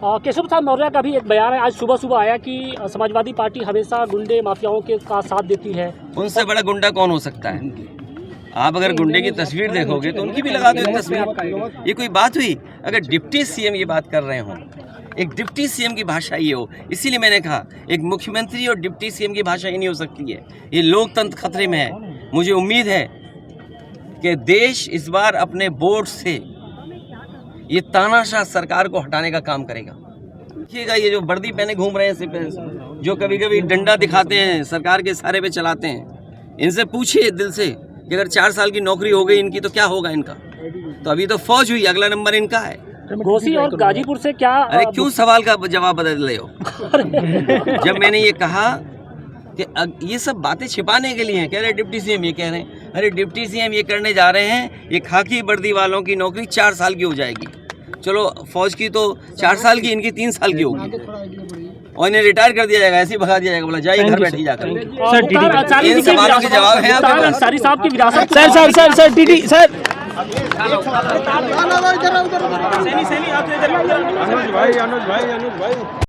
केशव प्रसाद मौर्य का भी एक बयान है, आज सुबह सुबह आया कि समाजवादी पार्टी हमेशा गुंडे माफियाओं के का साथ देती है। उनसे बड़ा गुंडा कौन हो सकता है? आप अगर गुंडे की तस्वीर देखोगे तो उनकी भी लगा दो एक तस्वीर। ये कोई बात हुई? अगर डिप्टी सीएम ये बात कर रहे हों, एक डिप्टी सीएम की भाषा ये हो, इसीलिए मैंने कहा एक मुख्यमंत्री और डिप्टी सीएम की भाषा ही नहीं हो सकती है। ये लोकतंत्र खतरे में है। मुझे उम्मीद है कि देश इस बार अपने बोर्ड से ये तानाशाह सरकार को हटाने का काम करेगा। देखिएगा ये जो वर्दी पहने घूम रहे हैं, जो कभी कभी डंडा दिखाते हैं, सरकार के इशारे पे चलाते हैं, इनसे पूछिए दिल से कि अगर 4 साल की नौकरी हो गई इनकी तो क्या होगा इनका? तो अभी तो फौज हुई, अगला नंबर इनका है। घोसी और गाजीपुर से क्या? अरे क्यों सवाल का जवाब बदल रहे हो? जब मैंने ये कहा कि ये सब बातें छिपाने के लिए हैं, कह रहे डिप्टी सीएम ये कह रहे हैं, अरे डिप्टी सीएम ये करने जा रहे हैं, ये खाकी वर्दी वालों की नौकरी 4 साल की हो जाएगी। चलो फौज की तो 4 साल की, इनकी 3 साल की होगी और इन्हें रिटायर कर दिया जाएगा, ऐसे ही भगा दिया जाएगा, बोला जाइए घर बैठिए जाकर। इन सवालों के जवाब है आपके पास? सारी साहब की विरासत सर टीटी सर अनुज भाई